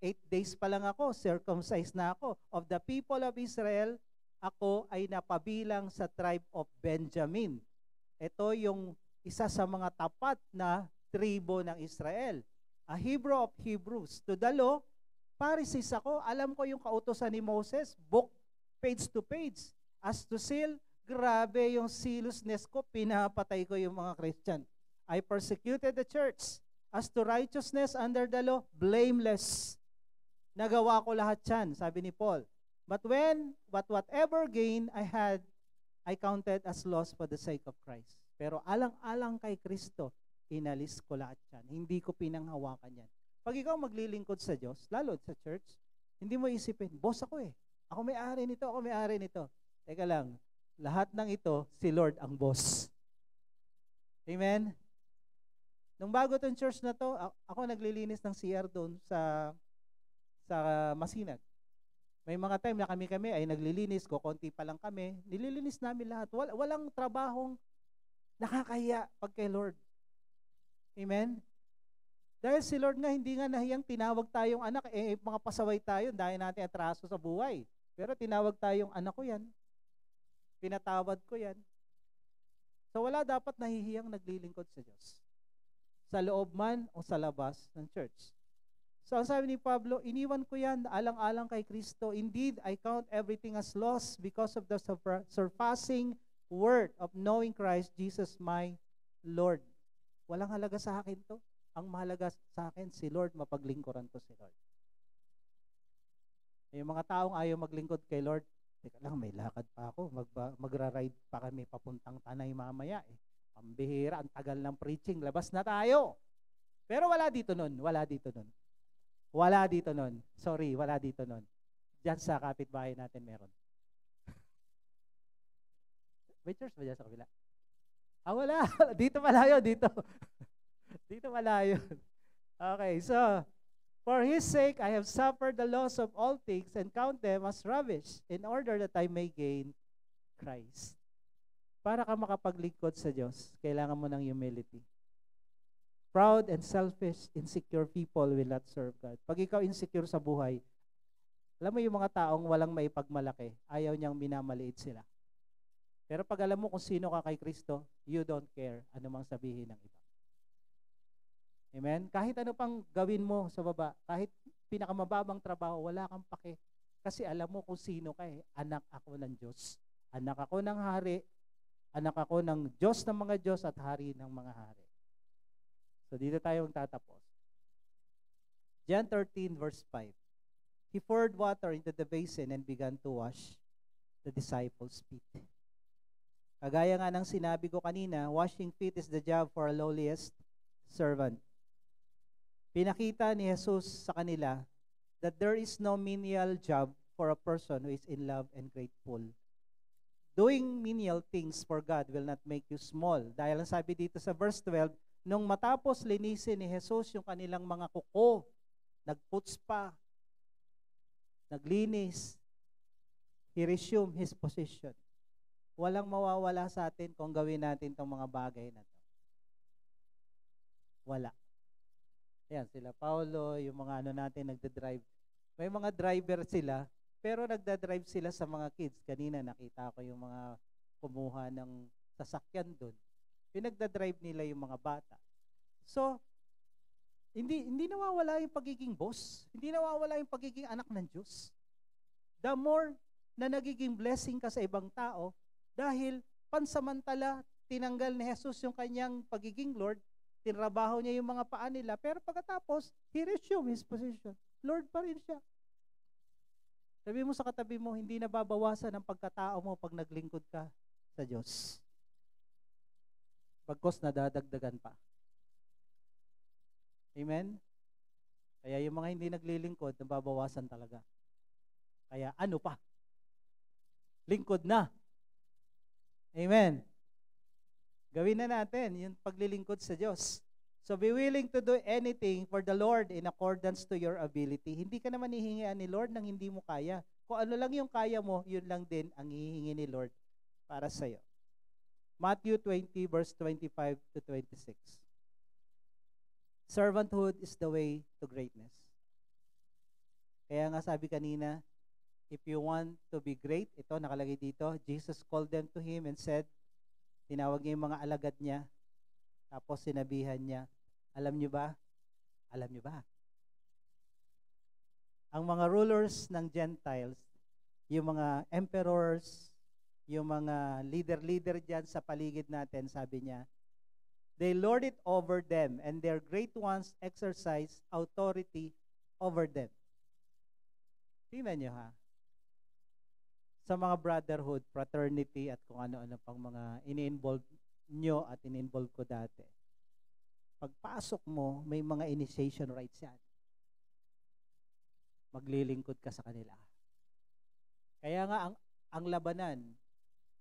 8 days pa lang ako, circumcised na ako. Of the people of Israel, ako ay napabilang sa tribe of Benjamin. Ito yung isa sa mga tapat na tribo ng Israel. A Hebrew of Hebrews. To the law, Pharisees ako. Alam ko yung kautosan ni Moses, book, page to page. As to seal, grabe yung zealousness ko, pinapatay ko yung mga Christian. I persecuted the church. As to righteousness under the law, blameless. Nagawa ko lahat yan, sabi ni Paul. But whatever gain I had, I counted as loss for the sake of Christ. Pero alang-alang kay Kristo, inalis ko lahat yan. Hindi ko pinanghawakan yan. Pag ikaw maglilingkod sa Diyos, lalo sa church, hindi mo isipin, boss ako eh. Ako may-ari nito, ako may-ari nito. Teka lang, lahat ng ito, si Lord ang boss. Amen? Nung bago itong church na to, ako naglilinis ng CR doon sa Masinag. May mga time na kami ay naglilinis, konti pa lang kami, nililinis namin lahat. Walang trabahong nakakahiya pag kay Lord. Amen? Dahil si Lord nga, hindi nga nahiyang tinawag tayong anak, mga pasaway tayo, dahil natin atraso sa buhay. Pero tinawag tayong anak ko yan. Pinatawad ko yan. So wala dapat nahihiyang naglilingkod sa Diyos. Sa loob man o sa labas ng church. So ang sabi ni Pablo, iniwan ko yan, alang-alang kay Kristo. Indeed, I count everything as loss because of the surpassing worth of knowing Christ Jesus my Lord. Walang halaga sa akin to. Ang mahalaga sa akin, si Lord, mapaglingkuran ko si Lord. Yung mga taong ayaw maglingkod kay Lord, teka lang, may lakad pa ako, magra-ride pa kami papuntang Tanay mamaya. Pambihira, ang tagal ng preaching, labas na tayo. Pero wala dito nun. Sorry, wala dito nun. Diyan sa kapitbahay natin meron. May church ba dyan sa kabila? Wala. Dito pala yun, dito. Dito pala yun. Okay, so, For his sake, I have suffered the loss of all things and count them as rubbish in order that I may gain Christ. Para ka makapaglingkod sa Diyos, kailangan mo ng humility. Proud and selfish, insecure people will not serve God. Pag ikaw insecure sa buhay, alam mo yung mga taong walang maipagmalaki, ayaw niyang minamaliit sila. Pero pag alam mo kung sino ka kay Kristo, you don't care anumang sabihin ng iba. Amen? Kahit ano pang gawin mo sa baba, kahit pinakamababang trabaho, wala kang pake. Kasi alam mo kung sino ka eh. Anak ako ng Diyos. Anak ako ng hari. Anak ako ng Diyos ng mga Diyos at hari ng mga hari. So dito tayo magtatapos. John 13 verse 5. He poured water into the basin and began to wash the disciples' feet. Kagaya nga ng sinabi ko kanina, washing feet is the job for a lowliest servant. Pinakita ni Jesus sa kanila that there is no menial job for a person who is in love and grateful. Doing menial things for God will not make you small. Dahil ang sabi dito sa verse 12, nung matapos linisin ni Jesus yung kanilang mga kuko, nagputs pa, naglinis, he resumed his position. Walang mawawala sa atin kung gawin natin itong mga bagay na to. Wala. Ayan, sila Paulo, yung mga ano natin nagda-drive. May mga driver sila, pero nagda-drive sila sa mga kids. Kanina nakita ko yung mga kumuha ng sasakyan doon. Pinagda-drive nila yung mga bata. So, hindi nawawala yung pagiging boss. Hindi nawawala yung pagiging anak ng Diyos. The more na nagiging blessing ka sa ibang tao, dahil pansamantala, tinanggal ni Jesus yung kanyang pagiging Lord, tinrabaho niya yung mga paa nila, pero pagkatapos, he resumed his position. Lord pa rin siya. Sabi mo sa katabi mo, hindi nababawasan ang pagkatao mo pag naglingkod ka sa Diyos. Pagkos nadadagdagan pa. Amen? Kaya yung mga hindi naglilingkod, nababawasan talaga. Kaya ano pa? Lingkod na. Amen? Gawin na natin yung paglilingkod sa Diyos. So be willing to do anything for the Lord in accordance to your ability. Hindi ka naman hihingian ni Lord nang hindi mo kaya. Kung ano lang yung kaya mo, yun lang din ang hihingi ni Lord para sa'yo. Matthew 20 verse 25 to 26. Servanthood is the way to greatness. Kaya nga sabi kanina, if you want to be great, ito nakalagay dito, Jesus called them to him and said, tinawag niya yung mga alagad niya, tapos sinabihan niya, alam niyo ba? Alam niyo ba? Ang mga rulers ng Gentiles, yung mga emperors, yung mga leader-leader dyan sa paligid natin, sabi niya, they lord it over them, and their great ones exercise authority over them. Tingnan niyo ha. Sa mga brotherhood, fraternity, at kung ano-ano pang mga ini-involve nyo at ini-involve ko dati. Pagpasok mo, may mga initiation rights yan. Maglilingkod ka sa kanila. Kaya nga, ang labanan,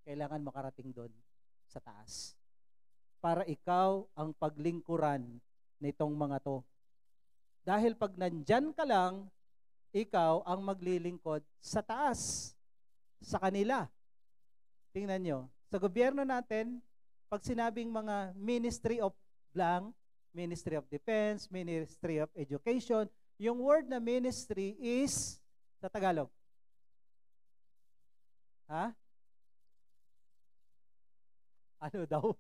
kailangan makarating doon sa taas. Para ikaw ang paglingkuran nitong mga to. Dahil pag nandyan ka lang, ikaw ang maglilingkod sa taas. Sa kanila. Tingnan nyo. Sa gobyerno natin, pag sinabing mga Ministry of Blank, Ministry of Defense, Ministry of Education, yung word na ministry is sa Tagalog. Ha? Ano daw?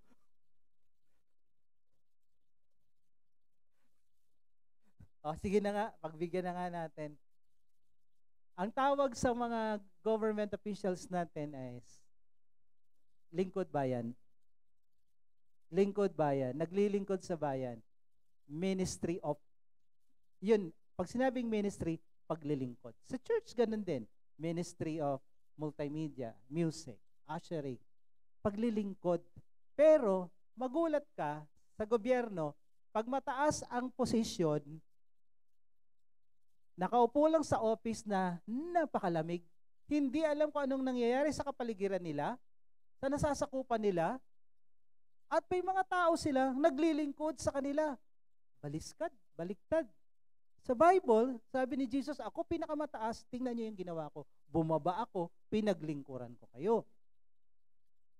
Sige na nga, pagbigyan na nga natin. Ang tawag sa mga government officials natin is lingkod bayan. Lingkod bayan. Naglilingkod sa bayan. Ministry of, yun, pag sinabing ministry, paglilingkod. Sa church, ganun din. Ministry of multimedia, music, ushering, paglilingkod. Pero, magulat ka sa gobyerno, pag mataas ang posisyon, nakaupo lang sa office na napakalamig. Hindi alam kung anong nangyayari sa kapaligiran nila, sa nasasakupan nila, at may mga tao sila naglilingkod sa kanila. Baliskad, baliktad. Sa Bible, sabi ni Jesus, ako pinakamataas, tingnan niyo yung ginawa ko. Bumaba ako, pinaglingkuran ko kayo.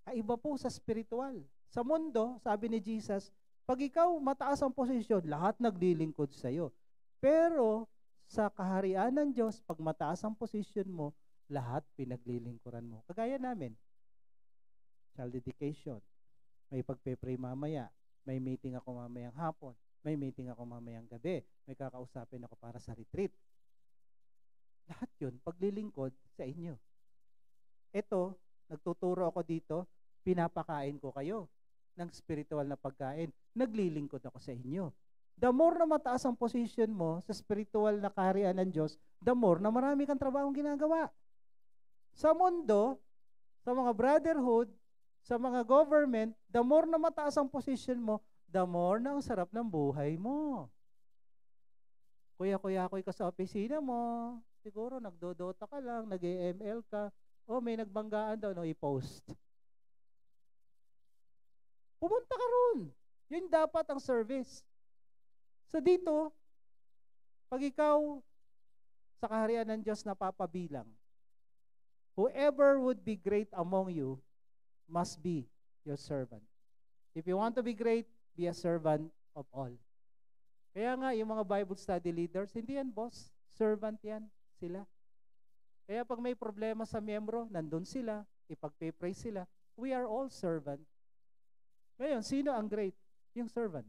Kaiba po sa spiritual. Sa mundo, sabi ni Jesus, pag ikaw mataas ang posisyon, lahat naglilingkod sa iyo. Pero sa kaharian ng Diyos, pag mataas ang posisyon mo, lahat pinaglilingkuran mo. Kagaya namin, child dedication, may pagpe-pray mamaya, may meeting ako mamayang hapon, may meeting ako mamayang gabi, may kakausapin ako para sa retreat. Lahat yun, paglilingkod sa inyo. Ito, nagtuturo ako dito, pinapakain ko kayo ng spiritual na pagkain. Naglilingkod ako sa inyo. The more na mataas ang position mo sa spiritual na kaharian ng Diyos, the more na marami kang trabahong ginagawa. Sa mundo, sa mga brotherhood, sa mga government, the more na mataas ang position mo, the more na ang sarap ng buhay mo. Kuya-kuya-kuy ka sa opisina mo, siguro nagdodota ka lang, nag-ML ka, o may nagbanggaan daw, no, i-post. Pumunta ka ron. Yun dapat ang service. So dito, pag ikaw sa kaharian ng Diyos napapabilang, whoever would be great among you must be your servant. If you want to be great, be a servant of all. Kaya nga, yung mga Bible study leaders, hindi yan boss, servant yan sila. Kaya pag may problema sa miyembro, nandun sila, ipagpe-pray sila. We are all servant. Ngayon, sino ang great? Yung servant.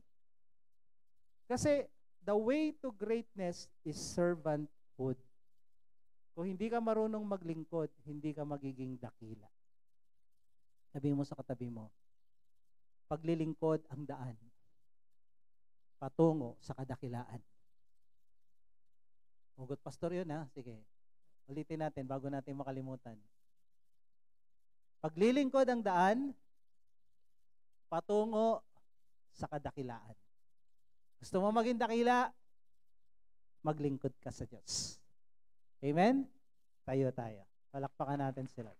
Kasi the way to greatness is servanthood. Kung hindi ka marunong maglingkod, hindi ka magiging dakila. Sabi mo sa katabi mo, paglilingkod ang daan patungo sa kadakilaan. Hugot pastor yun ha? Sige. Ulitin natin bago natin makalimutan. Paglilingkod ang daan patungo sa kadakilaan. Gusto mo maging dakila? Maglingkod ka sa Diyos. Amen? Tayo. Palakpakan natin sila.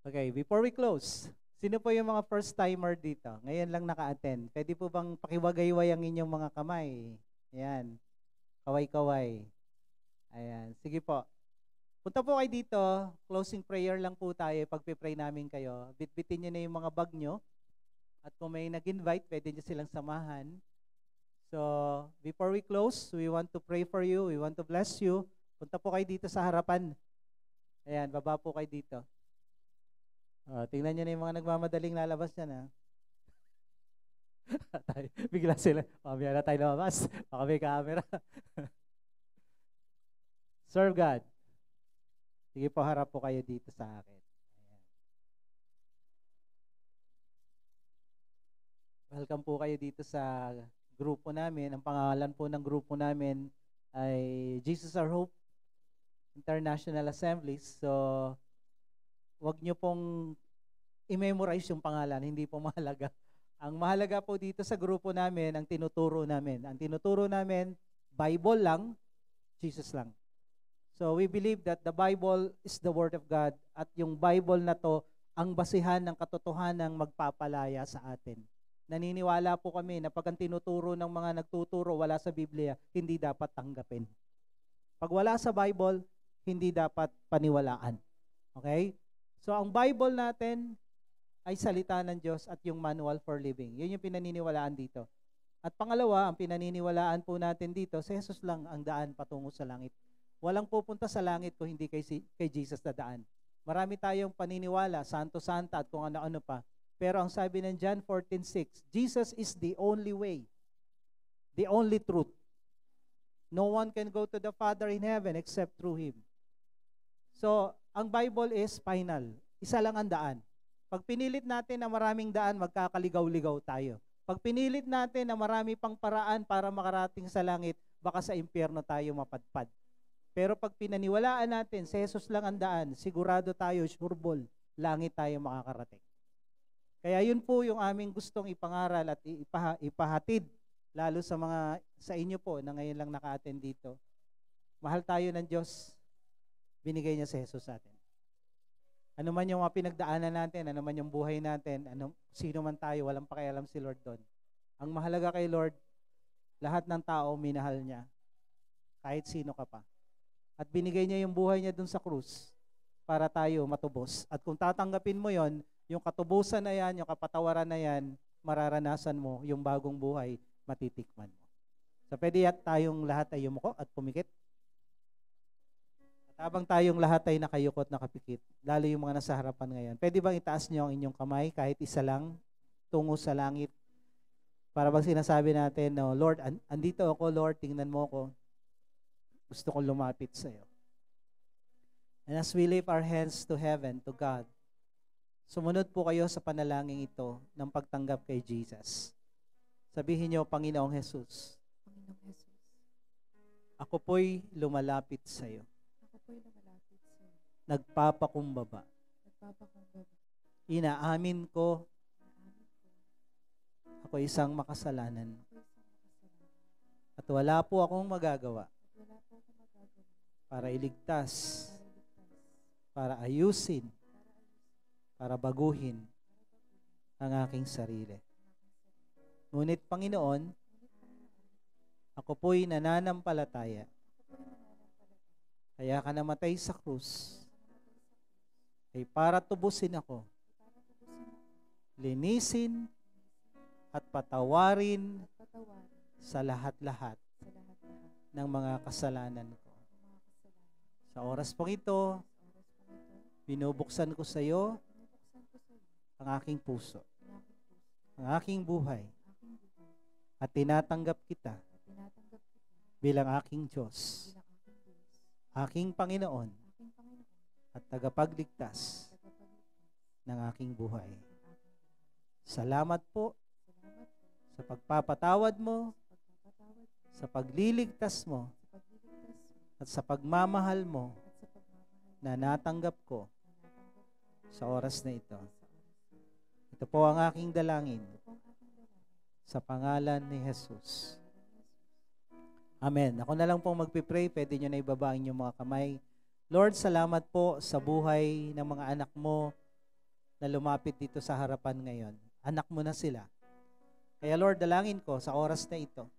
Okay, before we close, sino po yung mga first timer dito? Ngayon lang naka-attend. Pwede po bang pakiwagayway ang inyong mga kamay? Ayan. Kaway-kaway. Ayan. Sige po. Punta po kayo dito. Closing prayer lang po tayo. Pagpipray namin kayo. Bitbitin nyo na yung mga bag nyo. At kung may nag-invite, pwede nyo silang samahan. So, before we close, we want to pray for you. We want to bless you. Punta po kayo dito sa harapan. Ayan, baba po kayo dito. Tingnan nyo na yung mga nagmamadaling lalabas yan, ha? Bigla sila, mamaya na tayo lumabas. Baka may camera. Serve God. Sige po, harap po kayo dito sa akin. Ayan. Welcome po kayo dito sa grupo namin. Ang pangalan po ng grupo namin ay Jesus Our Hope International Assemblies. So, wag nyo pong i-memorize yung pangalan, hindi po mahalaga. Ang mahalaga po dito sa grupo namin, ang tinuturo namin. Ang tinuturo namin, Bible lang, Jesus lang. So we believe that the Bible is the Word of God at yung Bible na to ang basihan ng katotohanang magpapalaya sa atin. Naniniwala po kami na pag ang tinuturo ng mga nagtuturo wala sa Biblia, hindi dapat tanggapin. Pag wala sa Bible, hindi dapat paniwalaan. Okay? So, ang Bible natin ay salita ng Diyos at yung manual for living. Yun yung pinaniniwalaan dito. At pangalawa, ang pinaniniwalaan po natin dito, si Jesus lang ang daan patungo sa langit. Walang pupunta sa langit kung hindi kay Jesus na daan. Marami tayong paniniwala, santo-santa at kung ano-ano pa. Pero ang sabi ng John 14:6, Jesus is the only way, the only truth. No one can go to the Father in heaven except through Him. So, ang Bible is final. Isa lang ang daan. Pag pinilit natin na maraming daan, magkakaligaw-ligaw tayo. Pag pinilit natin na marami pang paraan para makarating sa langit, baka sa impyerno tayo mapadpad. Pero pag pinaniwalaan natin, sa Jesus lang ang daan, sigurado tayo, sureball, langit tayo makakarating. Kaya yun po yung aming gustong ipangaral at ipahatid, lalo sa inyo po na ngayon lang naka-attend dito. Mahal tayo ng Diyos, binigay niya si Jesus sa atin. Ano man yung mga pinagdaanan natin, ano man yung buhay natin, sino man tayo, walang pakialam si Lord doon. Ang mahalaga kay Lord, lahat ng tao minahal niya, kahit sino ka pa. At binigay niya yung buhay niya doon sa krus para tayo matubos. At kung tatanggapin mo yon, yung katubusan na yan, yung kapatawaran na yan, mararanasan mo yung bagong buhay, matitikman mo. So pwede tayong lahat ay yumuko at pumikit. At habang tayong lahat ay nakayukot, nakapikit, lalo yung mga nasa harapan ngayon, pwede bang itaas niyo ang inyong kamay kahit isa lang, tungo sa langit? Para bang sinasabi natin, no, Lord, andito ako, Lord, tingnan mo ako. Gusto kong lumapit sa iyo. And as we lift our hands to heaven, to God, sumunod po kayo sa panalangin ito ng pagtanggap kay Jesus. Sabihin niyo, Panginoong Jesus, ako po'y lumalapit sa iyo. Nagpapakumbaba. Inaamin ko, ako isang makasalanan. At wala po akong magagawa para iligtas, para ayusin, para baguhin ang aking sarili. Ngunit Panginoon, ako po'y nananampalataya. Kaya ka namatay sa krus ay para tubusin ako, linisin at patawarin sa lahat-lahat ng mga kasalanan ko. Sa oras pong ito, binubuksan ko sa iyo ang aking puso, ang aking buhay, at tinatanggap kita bilang aking Diyos, aking Panginoon, at tagapagligtas ng aking buhay. Salamat po sa pagpapatawad mo, sa pagliligtas mo, at sa pagmamahal mo na natanggap ko sa oras na ito. Ito po ang aking dalangin sa pangalan ni Jesus. Amen. Ako na lang pong magpipray. Pwede nyo na ibaba ang inyong mga kamay. Lord, salamat po sa buhay ng mga anak mo na lumapit dito sa harapan ngayon. Anak mo na sila. Kaya Lord, dalangin ko sa oras na ito,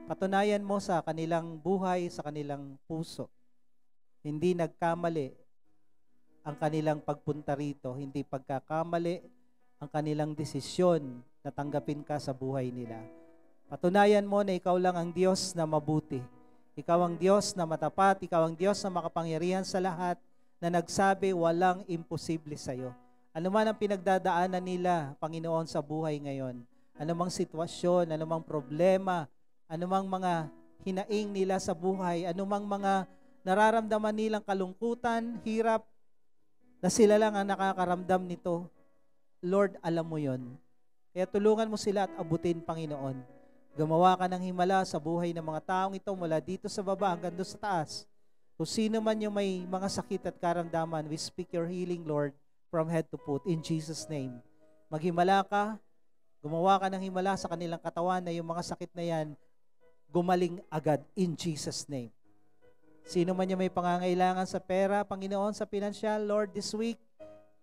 patunayan mo sa kanilang buhay, sa kanilang puso, hindi nagkamali ang kanilang pagpunta rito, hindi pagkakamali ang kanilang desisyon na tanggapin ka sa buhay nila. Patunayan mo na ikaw lang ang Diyos na mabuti. Ikaw ang Diyos na matapat, ikaw ang Diyos na makapangyarihan sa lahat, na nagsabi walang imposible sa iyo. Ano man ang pinagdadaanan nila, Panginoon, sa buhay ngayon, anumang sitwasyon, anumang problema, anumang mga hinaing nila sa buhay, anumang mga nararamdaman nilang kalungkutan, hirap, na sila lang ang nakakaramdam nito. Lord, alam mo yon. Kaya tulungan mo sila at abutin, Panginoon. Gumawa ka ng himala sa buhay ng mga taong ito mula dito sa baba hanggang doon sa taas. Kung sino man yung may mga sakit at karamdaman, we speak your healing, Lord, from head to foot, in Jesus' name. Maghimala ka, gumawa ka ng himala sa kanilang katawan na yung mga sakit na yan, gumaling agad, in Jesus' name. Sino man yung may pangangailangan sa pera, Panginoon, sa pinansyal, Lord, this week,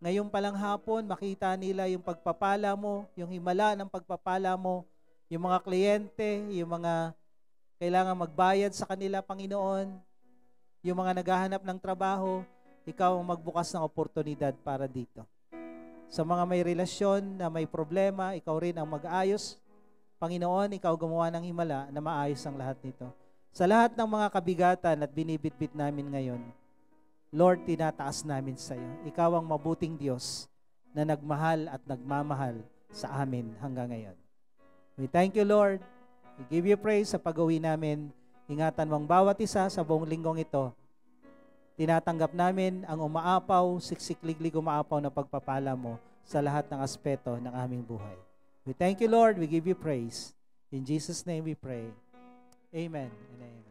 ngayon palang hapon, makita nila yung pagpapala mo, yung himala ng pagpapala mo, yung mga kliyente, yung mga kailangan magbayad sa kanila, Panginoon, yung mga naghahanap ng trabaho, ikaw ang magbukas ng oportunidad para dito. Sa mga may relasyon na may problema, ikaw rin ang mag-ayos. Panginoon, ikaw gumawa ng himala na maayos ang lahat nito. Sa lahat ng mga kabigatan at binibitbit namin ngayon, Lord, tinataas namin sa iyo. Ikaw ang mabuting Diyos na nagmahal at nagmamahal sa amin hanggang ngayon. We thank you, Lord. We give you praise sa pag-uwi namin. Ingatan mong bawat isa sa buong linggong ito. Tinatanggap namin ang umaapaw, siksik-liglig umaapaw na pagpapala mo sa lahat ng aspeto ng aming buhay. We thank you, Lord. We give you praise. In Jesus' name we pray. Amen and amen.